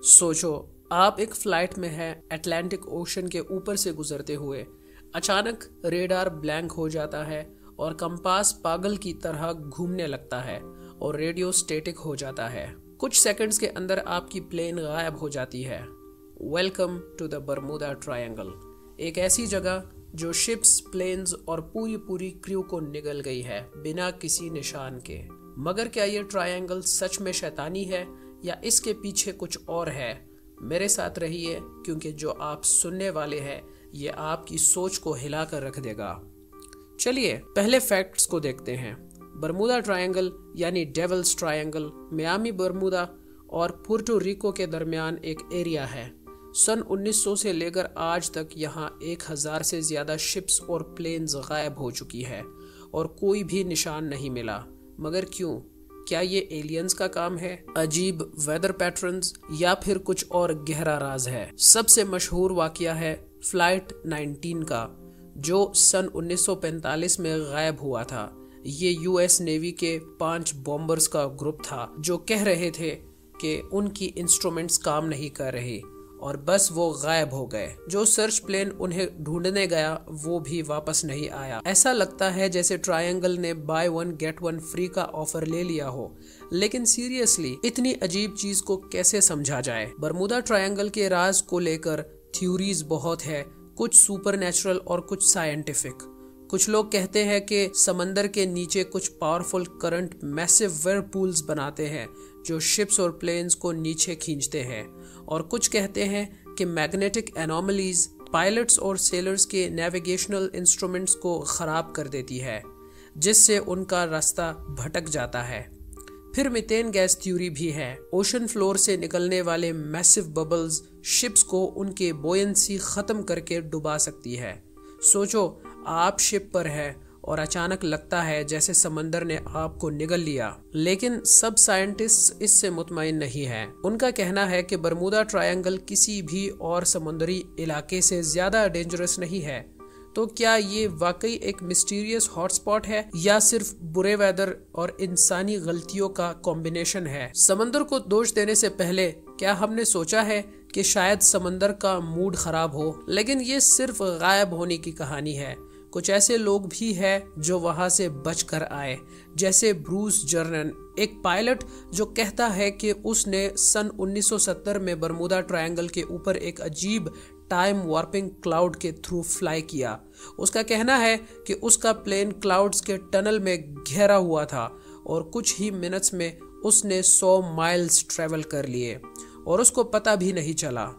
سوچو آپ ایک فلائٹ میں ہیں اٹلانٹک اوشن کے اوپر سے گزرتے ہوئے، اچانک ریڈار بلینک ہو جاتا ہے اور کمپاس پاگل کی طرح گھومنے لگتا ہے اور ریڈیو سٹیٹک ہو جاتا ہے۔ کچھ سیکنڈز کے اندر آپ کی پلین غائب ہو جاتی ہے۔ Welcome to the Bermuda triangle, ایک ایسی جگہ جو شپس، پلینز اور پوری کریو کو نگل گئی ہے بنا کسی نشان کے۔ مگر کیا یہ ٹرائنگل سچ میں شیطانی ہے یا اس کے پیچھے کچھ اور ہے؟ میرے ساتھ رہیے، کیونکہ جو آپ سننے والے ہیں یہ آپ کی سوچ کو ہلا کر رکھ دے گا۔ چلیے پہلے فیکٹس کو دیکھتے ہیں۔ برمودا ٹرائنگل یعنی ڈیولز ٹرائنگل میامی، برمودا اور پورٹو ریکو کے درمیان ایک ایریا ہے۔ سن 1900 سے لے کر آج تک یہاں 1000 سے زیادہ شپس اور پلینز غائب ہو چکی ہے اور کوئی بھی نشان نہیں ملا۔ مگر کیوں؟ کیا یہ ایلینز کا کام ہے، عجیب ویدر پیٹرنز، یا پھر کچھ اور گہرا راز ہے؟ سب سے مشہور واقعہ ہے فلائٹ 19 کا، جو سن 1945 میں غائب ہوا تھا۔ یہ یو ایس نیوی کے 5 بومبرز کا گروپ تھا جو کہہ رہے تھے کہ ان کی انسٹرومنٹس کام نہیں کر رہی اور بس وہ غائب ہو گئے۔ جو سرچ پلین انہیں ڈھونڈنے گیا وہ بھی واپس نہیں آیا۔ ایسا لگتا ہے جیسے ٹرائنگل نے buy one get one free کا آفر لے لیا ہو۔ لیکن سیریسلی اتنی عجیب چیز کو کیسے سمجھا جائے؟ برمودا ٹرائنگل کے راز کو لے کر تھیوریز بہت ہے، کچھ سپر نیچرل اور کچھ سائنٹیفک۔ کچھ لوگ کہتے ہیں کہ سمندر کے نیچے کچھ پاورفل کرنٹ میسو ویرپولز بناتے ہیں جو شپس اور پلینز کو نیچے کھینچتے ہیں، اور کچھ کہتے ہیں کہ میگنیٹک انوملیز پائلٹس اور سیلرز کے نیویگیشنل انسٹرومنٹس کو خراب کر دیتی ہے، جس سے ان کا راستہ بھٹک جاتا ہے۔ پھر میتین گیس تھیوری بھی ہے، اوشن فلور سے نکلنے والے میسو ببلز شپس کو ان کے بوئنسی ختم کر کے ڈبا سکتی ہے۔ سوچو آپ شپ پر ہے اور اچانک لگتا ہے جیسے سمندر نے آپ کو نگل لیا۔ لیکن سب سائنٹسٹ اس سے مطمئن نہیں ہیں۔ ان کا کہنا ہے کہ برمودا ٹرائنگل کسی بھی اور سمندری علاقے سے زیادہ ڈینجرس نہیں ہے۔ تو کیا یہ واقعی ایک مسٹیریس ہاٹ سپاٹ ہے یا صرف برے ویدر اور انسانی غلطیوں کا کمبینیشن ہے؟ سمندر کو دوش دینے سے پہلے کیا ہم نے سوچا ہے کہ شاید سمندر کا موڈ خراب ہو؟ لیکن یہ صرف غائب ہونے کی کہانی ہے۔ کچھ ایسے لوگ بھی ہیں جو وہاں سے بچ کر آئے، جیسے بروس جرنن، ایک پائلٹ جو کہتا ہے کہ اس نے سن 1970 میں برمودا ٹرائنگل کے اوپر ایک عجیب ٹائم وارپنگ کلاؤڈ کے تھرو فلائی کیا۔ اس کا کہنا ہے کہ اس کا پلین کلاؤڈز کے ٹنل میں گھیرا ہوا تھا اور کچھ ہی منٹس میں اس نے 100 مائلز ٹریول کر لیے اور اس کو پتہ بھی نہیں چلا۔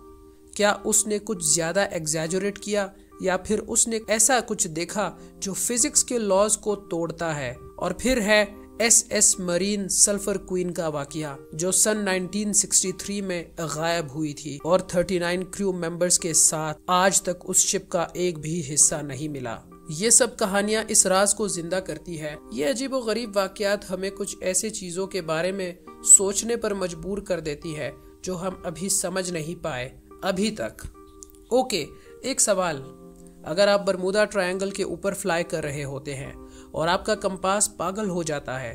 کیا اس نے کچھ زیادہ ایگزیجریٹ کیا یا پھر اس نے ایسا کچھ دیکھا جو فزکس کے لاز کو توڑتا ہے؟ اور پھر ہے ایس مرین سلفر کوئین کا واقعہ، جو سن 1963 میں غائب ہوئی تھی اور 39 کریو ممبرز کے ساتھ آج تک اس شپ کا ایک بھی حصہ نہیں ملا۔ یہ سب کہانیاں اس راز کو زندہ کرتی ہے۔ یہ عجیب و غریب واقعات ہمیں کچھ ایسے چیزوں کے بارے میں سوچنے پر مجبور کر دیتی ہے جو ہم ابھی سمجھ نہیں پائے ابھی تک۔ اوکے، ایک سوال، اگر آپ برمودا ٹرائنگل کے اوپر فلائی کر رہے ہوتے ہیں اور آپ کا کمپاس پاگل ہو جاتا ہے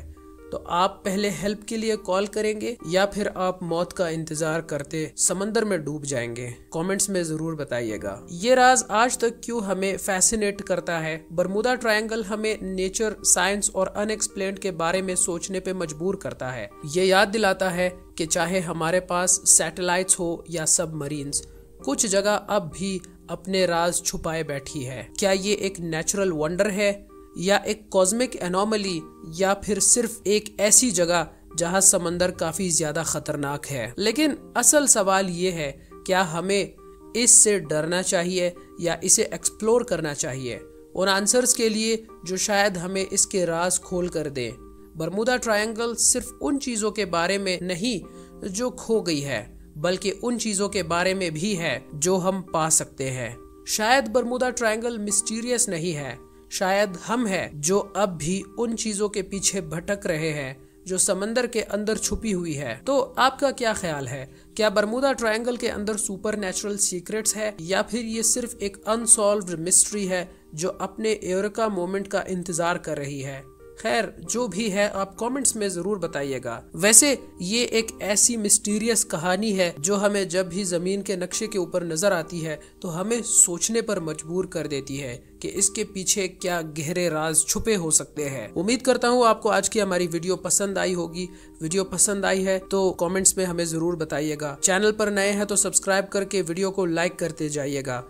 تو آپ پہلے ہیلپ کے لیے کال کریں گے یا پھر آپ موت کا انتظار کرتے سمندر میں ڈوب جائیں گے؟ کامنٹس میں ضرور بتائیے گا۔ یہ راز آج تک کیوں ہمیں فیسینیٹ کرتا ہے؟ برمودا ٹرائنگل ہمیں نیچر، سائنس اور ان ایکسپلینڈ کے بارے میں سوچنے پہ مجبور کرتا ہے۔ یہ یاد دلاتا ہے کہ چاہے ہمارے پاس سیٹلائٹس ہو یا سب مرینز، کچھ جگہ اب بھی اپنے راز چھپائے بیٹھی ہے۔ کیا یہ ایک نیچرل ونڈر ہے یا ایک کازمک انوملی، یا پھر صرف ایک ایسی جگہ جہاں سمندر کافی زیادہ خطرناک ہے؟ لیکن اصل سوال یہ ہے، کیا ہمیں اس سے ڈرنا چاہیے یا اسے ایکسپلور کرنا چاہیے؟ ان آنسرز کے لیے جو شاید ہمیں اس کے راز کھول کر دے۔ برمودا ٹرائنگل صرف ان چیزوں کے بارے میں نہیں جو کھو گئی ہے، بلکہ ان چیزوں کے بارے میں بھی ہے جو ہم پا سکتے ہیں۔ شاید برمودا ٹرائنگل مسٹیریس نہیں ہے، شاید ہم ہیں جو اب بھی ان چیزوں کے پیچھے بھٹک رہے ہیں جو سمندر کے اندر چھپی ہوئی ہے۔ تو آپ کا کیا خیال ہے؟ کیا برمودا ٹرائنگل کے اندر سپر نیچرل سیکرٹس ہے یا پھر یہ صرف ایک انسالوڈ مسٹری ہے جو اپنے ایورکا مومنٹ کا انتظار کر رہی ہے؟ خیر جو بھی ہے آپ کامنٹس میں ضرور بتائیے گا۔ ویسے یہ ایک ایسی مسٹیریس کہانی ہے جو ہمیں جب بھی زمین کے نقشے کے اوپر نظر آتی ہے تو ہمیں سوچنے پر مجبور کر دیتی ہے کہ اس کے پیچھے کیا گہرے راز چھپے ہو سکتے ہیں۔ امید کرتا ہوں آپ کو آج کی ہماری ویڈیو پسند آئی ہوگی۔ ویڈیو پسند آئی ہے تو کامنٹس میں ہمیں ضرور بتائیے گا۔ چینل پر نئے ہیں تو سبسکرائب کر کے ویڈیو کو لائک کرتے جائیے گا۔